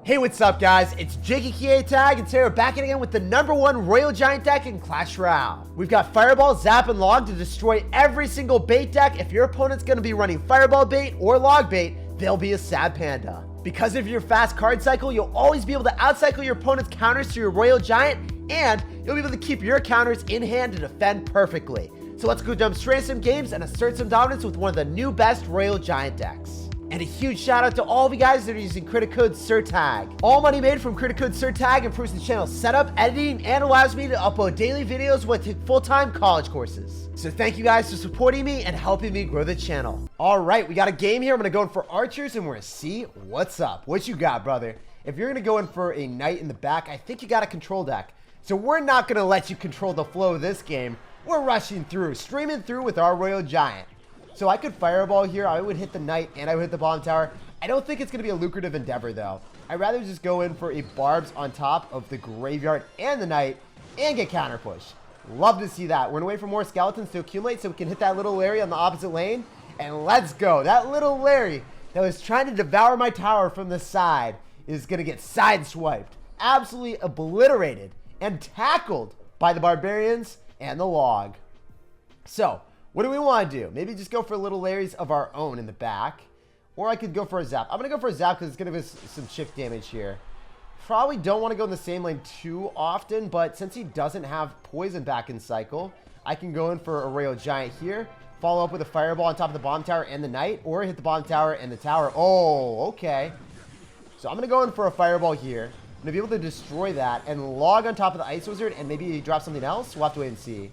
Hey, what's up, guys? It's SirTagCR, and today we're back again with the #1 Royal Giant deck in Clash Royale. We've got Fireball, Zap, and Log to destroy every single bait deck. If your opponent's going to be running Fireball bait or Log bait, they'll be a sad panda. Because of your fast card cycle, you'll always be able to outcycle your opponent's counters to your Royal Giant, and you'll be able to keep your counters in hand to defend perfectly. So let's go jump straight into some games and assert some dominance with one of the new best Royal Giant decks. And a huge shout out to all of you guys that are using credit code SirTag. All money made from credit code SirTag improves the channel's setup, editing, and allows me to upload daily videos with full-time college courses. So thank you guys for supporting me and helping me grow the channel. All right, we got a game here. I'm gonna go in for archers and we're gonna see what's up. What you got, brother? If you're gonna go in for a knight in the back, I think you got a control deck. So we're not gonna let you control the flow of this game. We're rushing through, streaming through with our Royal Giant. So I could Fireball here. I would hit the Knight and I would hit the Bomb Tower. I don't think it's going to be a lucrative endeavor, though. I'd rather just go in for a Barbs on top of the Graveyard and the Knight and get counter push. Love to see that. We're going to wait for more skeletons to accumulate so we can hit that little Larry on the opposite lane. And let's go. That little Larry that was trying to devour my tower from the side is going to get sideswiped, absolutely obliterated, and tackled by the Barbarians and the Log. So what do we want to do? Maybe just go for little Larrys of our own in the back. Or I could go for a Zap. I'm going to go for a Zap because it's going to give us some shift damage here. Probably don't want to go in the same lane too often, but since he doesn't have poison back in cycle, I can go in for a Royal Giant here. Follow up with a Fireball on top of the Bomb Tower and the Knight, or hit the Bomb Tower and the Tower. Oh, okay. So I'm going to go in for a Fireball here. I'm going to be able to destroy that and Log on top of the Ice Wizard, and maybe drop something else. We'll have to wait and see.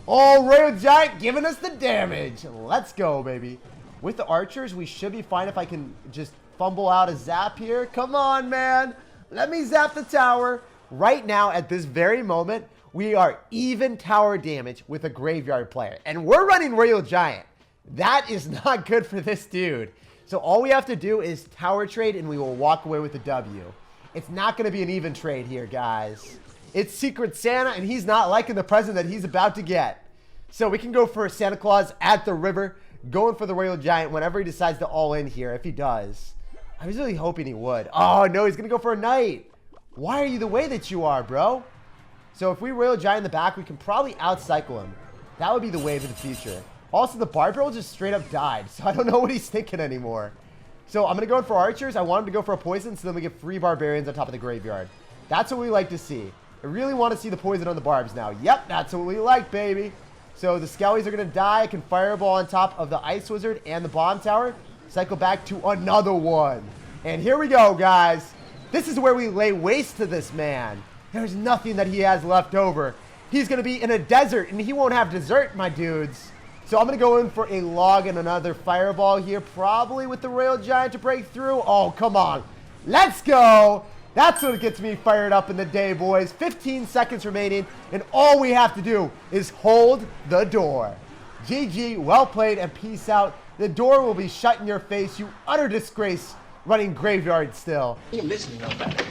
Oh, Royal Giant giving us the damage. Let's go, baby. With the archers, we should be fine if I can just fumble out a Zap here. Come on, man. Let me zap the tower. Right now, at this very moment, we are even tower damage with a Graveyard player. And we're running Royal Giant. That is not good for this dude. So all we have to do is tower trade, and we will walk away with the W. It's not going to be an even trade here, guys. It's Secret Santa, and he's not liking the present that he's about to get. So we can go for Santa Claus at the river, going for the Royal Giant whenever he decides to all in here, if he does. I was really hoping he would. Oh, no, he's going to go for a Knight. Why are you the way that you are, bro? So if we Royal Giant in the back, we can probably outcycle him. That would be the wave of the future. Also, the Barbarian just straight up died, so I don't know what he's thinking anymore. So I'm going to go in for archers. I want him to go for a poison, so then we get 3 Barbarians on top of the Graveyard. That's what we like to see. I really want to see the poison on the Barbs now. Yep, that's what we like, baby. So the Skellies are going to die. I can Fireball on top of the Ice Wizard and the Bomb Tower. Cycle back to another one. And here we go, guys. This is where we lay waste to this man. There's nothing that he has left over. He's going to be in a desert, and he won't have dessert, my dudes. So I'm going to go in for a Log and another Fireball here, probably with the Royal Giant to break through. Oh, come on. Let's go. That's what gets me fired up in the day, boys. 15 seconds remaining, and all we have to do is hold the door. GG, well played, and peace out. The door will be shut in your face, you utter disgrace, running Graveyard still. You listen no better.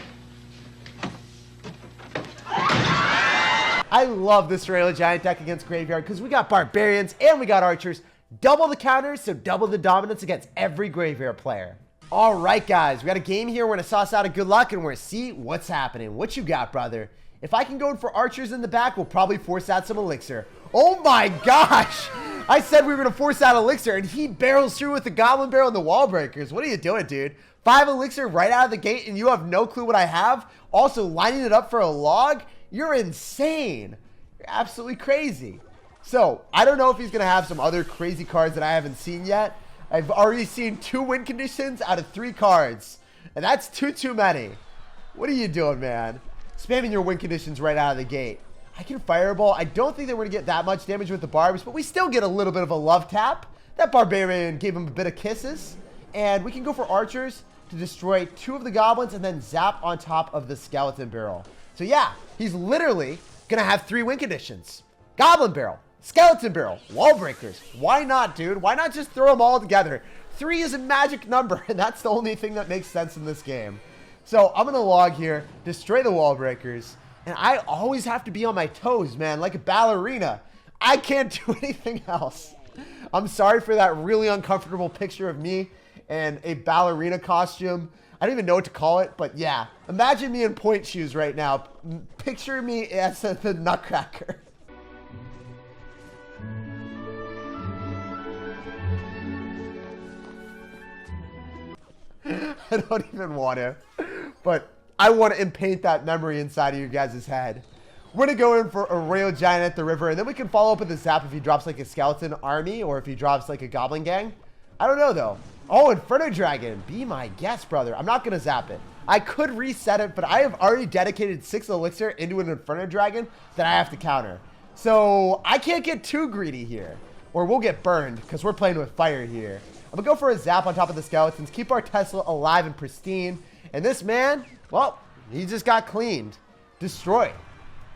I love this Royal Giant deck against Graveyard because we got Barbarians and we got Archers. Double the counters, so double the dominance against every Graveyard player. All right, guys, we got a game here. We're going to sauce out a good luck, and we're going to see what's happening. What you got, brother? If I can go in for archers in the back, we'll probably force out some elixir. Oh, my gosh. I said we were going to force out elixir, and he barrels through with the Goblin Barrel and the Wall Breakers. What are you doing, dude? 5 elixir right out of the gate, and you have no clue what I have? Also, lining it up for a Log? You're insane. You're absolutely crazy. So, I don't know if he's going to have some other crazy cards that I haven't seen yet. I've already seen 2 win conditions out of 3 cards. And that's too many. What are you doing, man? Spamming your win conditions right out of the gate. I can Fireball. I don't think that we're going to get that much damage with the Barbs, but we still get a little bit of a love tap. That Barbarian gave him a bit of kisses. And we can go for Archers to destroy 2 of the Goblins and then Zap on top of the Skeleton Barrel. So yeah, he's literally going to have 3 win conditions. Goblin Barrel, Skeleton Barrel, Wall Breakers. Why not, dude? Why not just throw them all together? 3 is a magic number, and that's the only thing that makes sense in this game. So I'm going to Log here, destroy the Wall Breakers, and I always have to be on my toes, man, like a ballerina. I can't do anything else. I'm sorry for that really uncomfortable picture of me and a ballerina costume. I don't even know what to call it, but yeah. Imagine me in point shoes right now. Picture me as the Nutcracker. I don't even want to, but I want to impaint that memory inside of you guys' head. We're going to go in for a Royal Giant at the river, and then we can follow up with a zap if he drops like a skeleton army or if he drops like a goblin gang. I don't know though. Oh, Inferno Dragon. Be my guest, brother. I'm not going to zap it. I could reset it, but I have already dedicated 6 elixir into an Inferno Dragon that I have to counter. So I can't get too greedy here, or we'll get burned because we're playing with fire here. I'm going to go for a zap on top of the skeletons, keep our Tesla alive and pristine. And this man, well, he just got cleaned. Destroyed.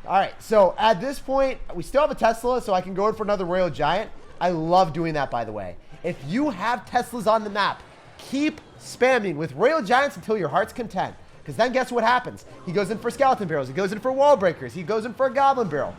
All right, so at this point, we still have a Tesla, so I can go in for another Royal Giant. I love doing that, by the way. If you have Teslas on the map, keep spamming with Royal Giants until your heart's content. Because then guess what happens? He goes in for skeleton barrels. He goes in for wall breakers. He goes in for a goblin barrel.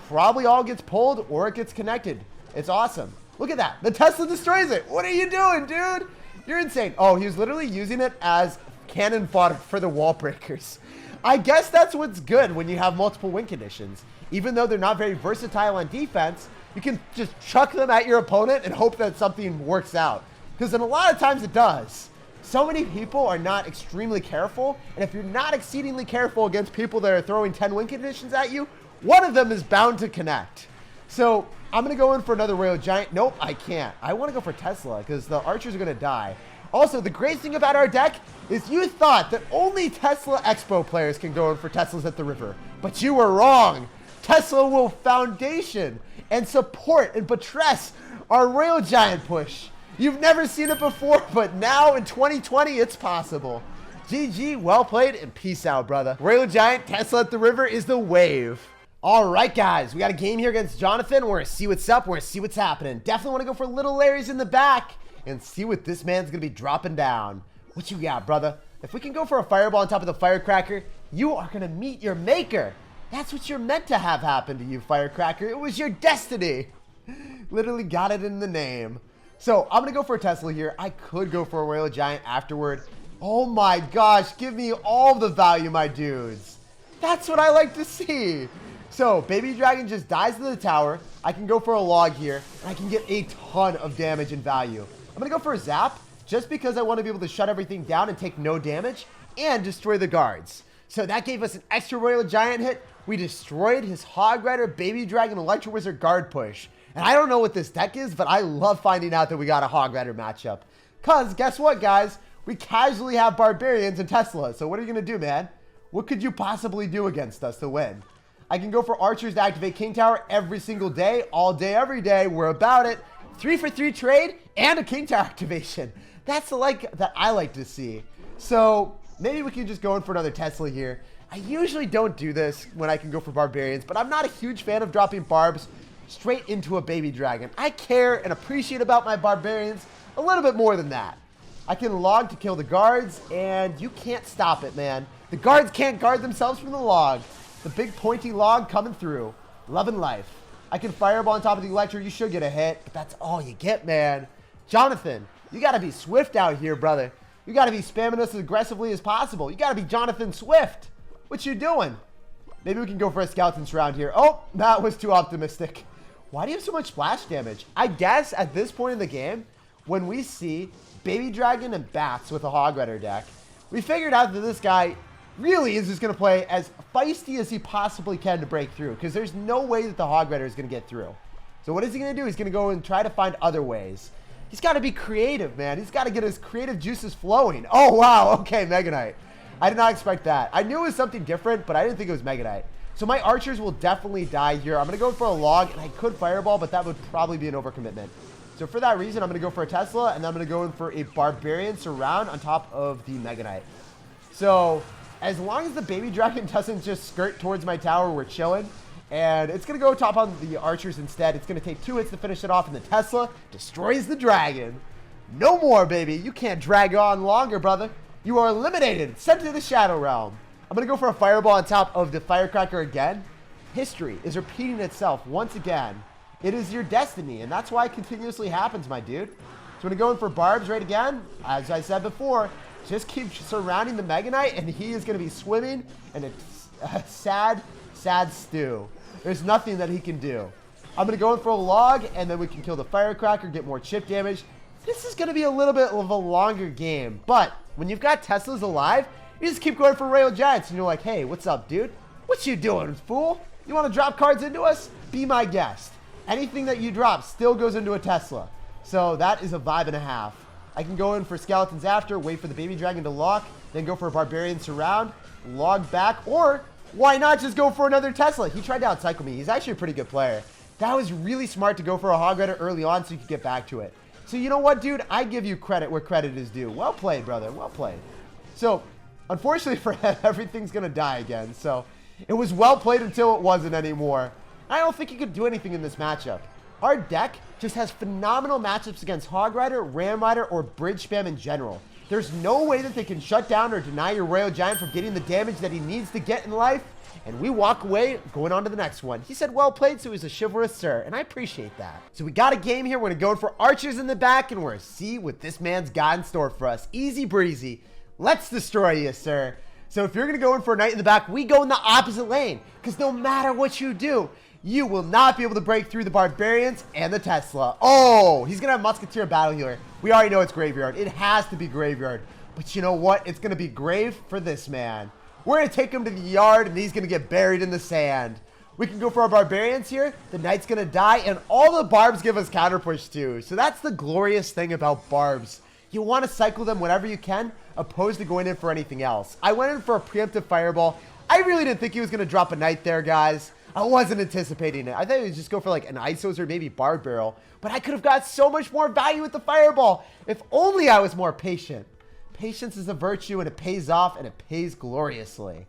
Probably all gets pulled or it gets connected. It's awesome. Look at that. The Tesla destroys it. What are you doing, dude? You're insane. Oh, he was literally using it as cannon fodder for the wall breakers. I guess that's what's good when you have multiple win conditions. Even though they're not very versatile on defense, you can just chuck them at your opponent and hope that something works out. Because in a lot of times it does. So many people are not extremely careful, and if you're not exceedingly careful against people that are throwing 10 win conditions at you, one of them is bound to connect. So I'm going to go in for another Royal Giant. Nope, I can't. I want to go for Tesla because the archers are going to die. Also, the great thing about our deck is you thought that only Tesla Expo players can go in for Teslas at the river. But you were wrong. Tesla will foundation and support and buttress our Royal Giant push. You've never seen it before, but now in 2020, it's possible. GG, well played, and peace out, brother. Royal Giant, Tesla at the river is the wave. All right, guys, we got a game here against Jonathan. We're going to see what's up. We're going to see what's happening. Definitely want to go for Little Larry's in the back and see what this man's going to be dropping down. What you got, brother? If we can go for a fireball on top of the firecracker, you are going to meet your maker. That's what you're meant to have happen to you, firecracker. It was your destiny. Literally got it in the name. So I'm going to go for a Tesla here. I could go for a Royal Giant afterward. Oh my gosh, give me all the value, my dudes. That's what I like to see. So Baby Dragon just dies to the tower. I can go for a log here, and I can get a ton of damage and value. I'm going to go for a zap just because I want to be able to shut everything down and take no damage and destroy the guards. So that gave us an extra Royal Giant hit. We destroyed his Hog Rider, Baby Dragon, Electro Wizard guard push. And I don't know what this deck is, but I love finding out that we got a Hog Rider matchup. Because guess what, guys? We casually have Barbarians and Tesla. So what are you going to do, man? What could you possibly do against us to win? I can go for Archers to activate King Tower every single day, all day, every day. We're about it. 3-for-3 trade and a King Tower activation. That's the that I like to see. So maybe we can just go in for another Tesla here. I usually don't do this when I can go for Barbarians, but I'm not a huge fan of dropping Barbs straight into a Baby Dragon. I care and appreciate about my Barbarians a little bit more than that. I can log to kill the guards, and you can't stop it, man. The guards can't guard themselves from the log. The big pointy log coming through. Love and life. I can fireball on top of the Electro. You should get a hit, but that's all you get, man. Jonathan, you got to be swift out here, brother. You got to be spamming us as aggressively as possible. You got to be Jonathan Swift. What you doing? Maybe we can go for a Skeleton Surround here. Oh, that was too optimistic. Why do you have so much splash damage? I guess at this point in the game, when we see Baby Dragon and Bats with a Hog Rider deck, we figured out that this guy really is just going to play as feisty as he possibly can to break through, because there's no way that the Hog Rider is going to get through. So what is he going to do? He's going to go and try to find other ways. He's got to be creative, man. He's got to get his creative juices flowing. Oh, wow. Okay, Mega Knight. I did not expect that. I knew it was something different, but I didn't think it was Mega Knight. So my archers will definitely die here. I'm going to go for a log, and I could fireball, but that would probably be an overcommitment. So for that reason, I'm going to go for a Tesla, and then I'm going to go in for a Barbarian Surround on top of the Mega Knight. So as long as the Baby Dragon doesn't just skirt towards my tower, we're chilling. And it's going to go top on the archers instead. It's going to take 2 hits to finish it off, and the Tesla destroys the dragon. No more, baby. You can't drag on longer, brother. You are eliminated. Sent to the Shadow Realm. I'm going to go for a fireball on top of the firecracker again. History is repeating itself once again. It is your destiny, and that's why it continuously happens, my dude. So I'm going to go in for barbs right again. As I said before, just keep surrounding the Mega Knight, and he is going to be swimming in a sad, sad stew. There's nothing that he can do. I'm going to go in for a log, and then we can kill the Firecracker, get more chip damage. This is going to be a little bit of a longer game, but when you've got Teslas alive, you just keep going for Royal Giants, and you're like, hey, what's up, dude? What you doing, fool? You want to drop cards into us? Be my guest. Anything that you drop still goes into a Tesla. So that is a vibe and a half. I can go in for skeletons after, wait for the baby dragon to lock, then go for a barbarian surround, log back, or why not just go for another Tesla? He tried to outcycle me. He's actually a pretty good player. That was really smart to go for a Hog Rider early on so you could get back to it. So you know what, dude? I give you credit where credit is due. Well played, brother. Well played. So, unfortunately for him, everything's going to die again. So, it was well played until it wasn't anymore. I don't think he could do anything in this matchup. Our deck just has phenomenal matchups against Hog Rider, Ram Rider, or Bridge Spam in general. There's no way that they can shut down or deny your Royal Giant from getting the damage that he needs to get in life. And we walk away going on to the next one. He said, well played, so he's a chivalrous sir, and I appreciate that. So we got a game here. We're going to go for archers in the back, and we're going to see what this man's got in store for us. Easy breezy. Let's destroy you, sir. So if you're going to go in for a knight in the back, we go in the opposite lane, because no matter what you do, you will not be able to break through the barbarians and the Tesla. Oh, he's going to have musketeer battle healer. We already know it's graveyard. It has to be graveyard. But you know what? It's going to be grave for this man. We're going to take him to the yard, and he's going to get buried in the sand. We can go for our barbarians here. The knight's going to die, and all the barbs give us counter push too. So that's the glorious thing about barbs. You want to cycle them whenever you can, opposed to going in for anything else. I went in for a preemptive fireball. I really didn't think he was going to drop a knight there, guys. I wasn't anticipating it. I thought he would just go for like an Isos or maybe Barb Barrel. But I could have got so much more value with the fireball. If only I was more patient. Patience is a virtue, and it pays off, and it pays gloriously.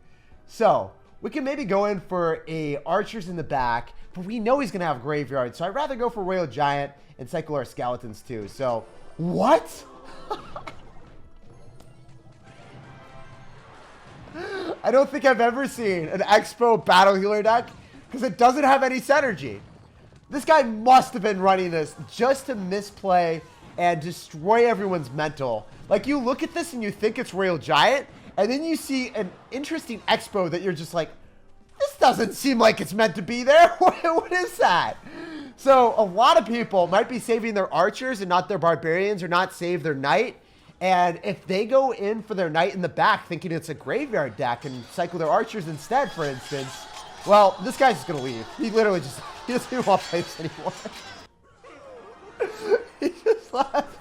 So we can maybe go in for a archers in the back, but we know he's going to have graveyard. So I'd rather go for Royal Giant and cycle our skeletons too. So what? I don't think I've ever seen an Expo battle healer deck because it doesn't have any synergy. This guy must have been running this just to misplay and destroy everyone's mental. Like, you look at this and you think it's Royal Giant, and then you see an interesting Expo that you're just like, this doesn't seem like it's meant to be there. What is that? So a lot of people might be saving their archers and not their barbarians, or not save their knight. And if they go in for their knight in the back thinking it's a graveyard deck and cycle their archers instead, for instance, well, this guy's just going to leave. He literally just, he doesn't even want to play this anymore. He just left.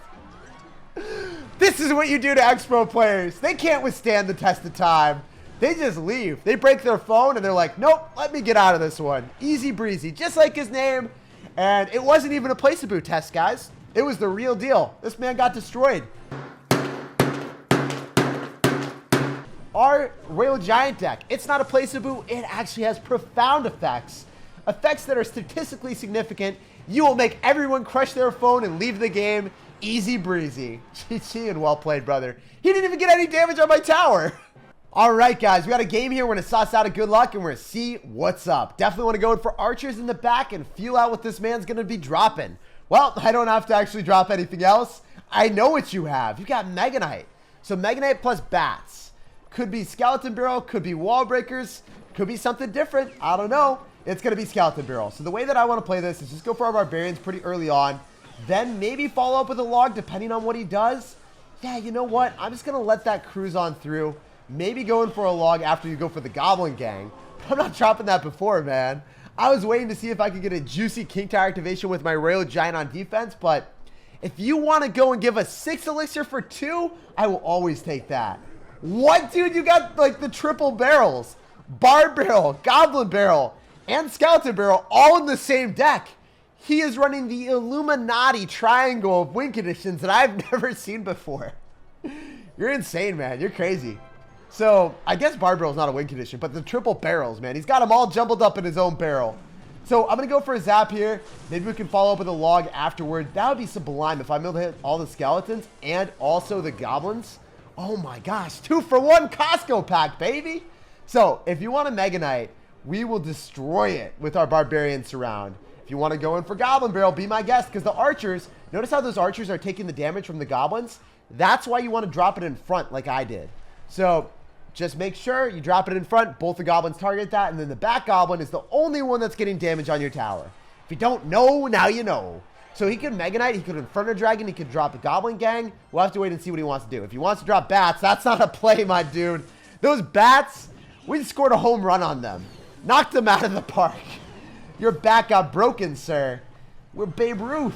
This is what you do to Expo players. They can't withstand the test of time. They just leave. They break their phone and they're like, nope, let me get out of this one. Easy breezy, just like his name. And it wasn't even a place-a-boot test, guys. It was the real deal. This man got destroyed. Our Royal Giant deck, it's not a place-a-boot. It actually has profound effects. Effects that are statistically significant. You will make everyone crush their phone and leave the game. Easy breezy. GG and well played, brother. He didn't even get any damage on my tower. All right, guys, we got a game here. We're going to sauce out a good luck, and we're going to see what's up. Definitely want to go in for archers in the back and feel out what this man's going to be dropping. Well, I don't have to actually drop anything else. I know what you have. You got Mega Knight. So Mega Knight plus bats. Could be Skeleton Barrel, could be Wall Breakers, could be something different. I don't know. It's going to be Skeleton Barrel. So the way that I want to play this is just go for our Barbarians pretty early on. Then maybe follow up with a log depending on what he does. Yeah, you know what? I'm just going to let that cruise on through. Maybe go in for a log after you go for the Goblin Gang. But I'm not dropping that before, man. I was waiting to see if I could get a juicy King Tower activation with my Royal Giant on defense. But if you want to go and give us 6 elixir for 2, I will always take that. What, dude? You got like the triple barrels. Barb Barrel, Goblin Barrel, and Skeleton Barrel all in the same deck. He is running the Illuminati triangle of win conditions that I've never seen before. You're insane, man. You're crazy. So I guess Barb Barrel is not a win condition, but the triple barrels, man. He's got them all jumbled up in his own barrel. So I'm going to go for a zap here. Maybe we can follow up with a log afterward. That would be sublime if I'm able to hit all the skeletons and also the goblins. Oh my gosh, 2-for-1 Costco pack, baby. So if you want a Mega Knight, we will destroy it with our Barbarian Surround. If you want to go in for Goblin Barrel, be my guest, because the archers Notice how those archers are taking the damage from the goblins? That's why you want to drop it in front like I did. So just make sure you drop it in front. Both the goblins target that. And then the back goblin is the only one that's getting damage on your tower. If you don't know, now you know. So he could Mega Knight, he could Inferno Dragon, he could drop the Goblin Gang. We'll have to wait and see what he wants to do. If he wants to drop bats, that's not a play, my dude. Those bats, we scored a home run on them. Knocked them out of the park. Your bat got broken, sir. We're Babe Ruth.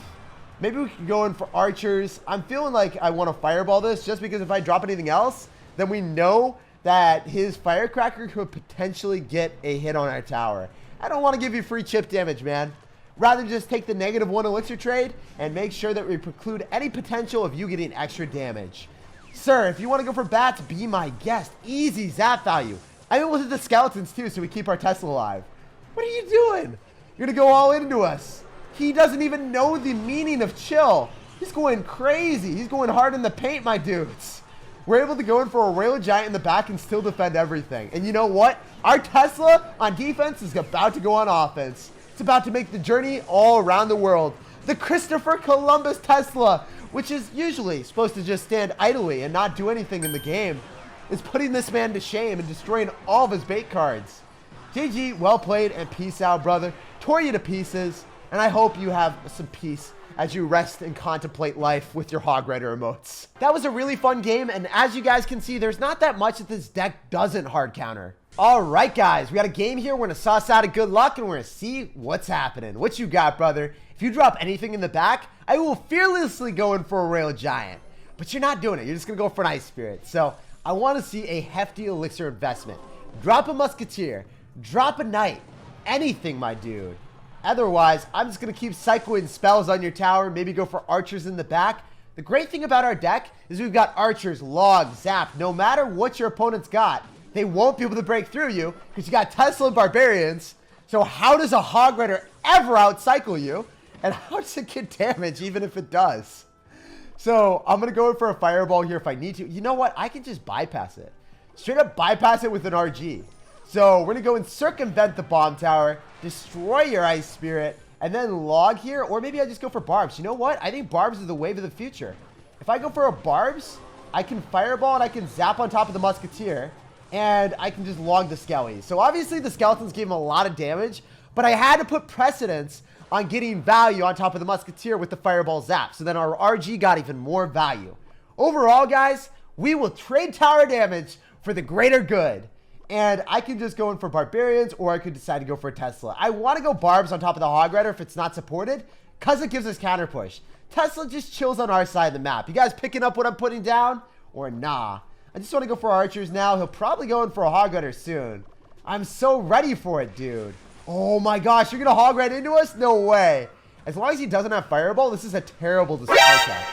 Maybe we can go in for archers. I'm feeling like I want to fireball this just because if I drop anything else, then we know that his firecracker could potentially get a hit on our tower. I don't want to give you free chip damage, man. Rather just take the -1 elixir trade and make sure that we preclude any potential of you getting extra damage. Sir, if you want to go for bats, be my guest. Easy zap value. I mean, we'll hit the skeletons too so we keep our Tesla alive. What are you doing? You're going to go all into us. He doesn't even know the meaning of chill. He's going crazy. He's going hard in the paint, my dudes. We're able to go in for a Royal Giant in the back and still defend everything. And you know what? Our Tesla on defense is about to go on offense. It's about to make the journey all around the world. The Christopher Columbus Tesla, which is usually supposed to just stand idly and not do anything in the game, is putting this man to shame and destroying all of his bait cards. GG, well played, and peace out, brother. Tore you to pieces, and I hope you have some peace as you rest and contemplate life with your Hog Rider emotes. That was a really fun game, and as you guys can see, there's not that much that this deck doesn't hard counter. All right, guys, we got a game here. We're going to suss out a good luck, and we're going to see what's happening. What you got, brother? If you drop anything in the back, I will fearlessly go in for a Royal Giant. But you're not doing it. You're just going to go for an Ice Spirit. So I want to see a hefty elixir investment. Drop a Musketeer. Drop a Knight. Anything, my dude. Otherwise, I'm just going to keep cycling spells on your tower. Maybe go for archers in the back. The great thing about our deck is we've got archers, log, zap. No matter what your opponent's got, they won't be able to break through you because you got Tesla and barbarians. So how does a Hog Rider ever outcycle you? And how does it get damage even if it does? So I'm going to go in for a fireball here if I need to. You know what? I can just bypass it. Straight up bypass it with an RG. So we're going to go and circumvent the bomb tower, destroy your Ice Spirit, and then log here. Or maybe I just go for barbs. You know what? I think barbs is the wave of the future. If I go for a barbs, I can fireball and I can zap on top of the Musketeer. And I can just log the skellies. So obviously the skeletons gave him a lot of damage, but I had to put precedence on getting value on top of the Musketeer with the fireball zap. So then our RG got even more value. Overall, guys, we will trade tower damage for the greater good. And I can just go in for barbarians, or I could decide to go for a Tesla. I want to go barbs on top of the Hog Rider if it's not supported, because it gives us counter push. Tesla just chills on our side of the map. You guys picking up what I'm putting down? Or nah? I just want to go for archers now. He'll probably go in for a Hog Rider soon. I'm so ready for it, dude. Oh my gosh, you're going to Hog right into us? No way. As long as he doesn't have Fireball, this is a terrible decision. Okay.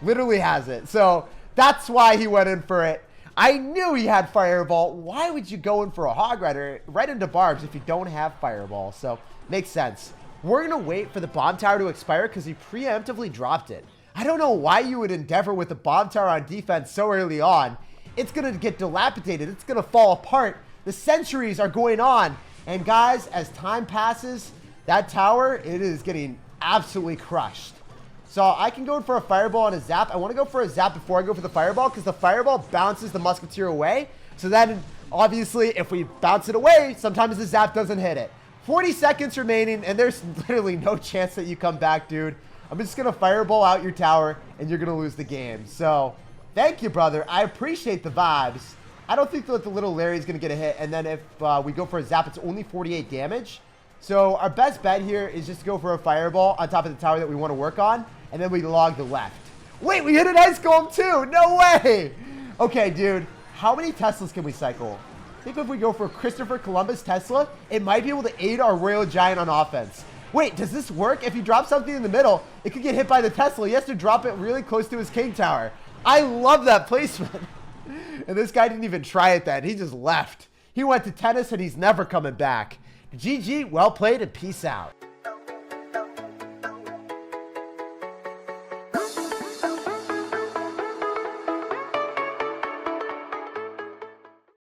Literally has it. So that's why he went in for it. I knew he had Fireball. Why would you go in for a Hog Rider right into barbs if you don't have Fireball? So makes sense. We're going to wait for the bomb tower to expire because he preemptively dropped it. I don't know why you would endeavor with the bomb tower on defense so early on. It's going to get dilapidated. It's going to fall apart. The sentries are going on. And guys, as time passes, that tower, it is getting absolutely crushed. So I can go in for a fireball and a zap. I want to go for a zap before I go for the fireball because the fireball bounces the Musketeer away. So then, obviously, if we bounce it away, sometimes the zap doesn't hit it. 40 seconds remaining, and there's literally no chance that you come back, dude. I'm just going to fireball out your tower, and you're going to lose the game. So, thank you, brother. I appreciate the vibes. I don't think that the little Larry's going to get a hit. And then if we go for a zap, it's only 48 damage. So, our best bet here is just to go for a fireball on top of the tower that we want to work on. And then we log the left. Wait, we hit an Ice Golem, too. No way. Okay, dude. How many Teslas can we cycle? I think if we go for Christopher Columbus Tesla, it might be able to aid our Royal Giant on offense. Wait, does this work? If you drop something in the middle, it could get hit by the Tesla. He has to drop it really close to his King Tower. I love that placement. And this guy didn't even try it then. He just left. He went to tennis and he's never coming back. GG, well played, and peace out.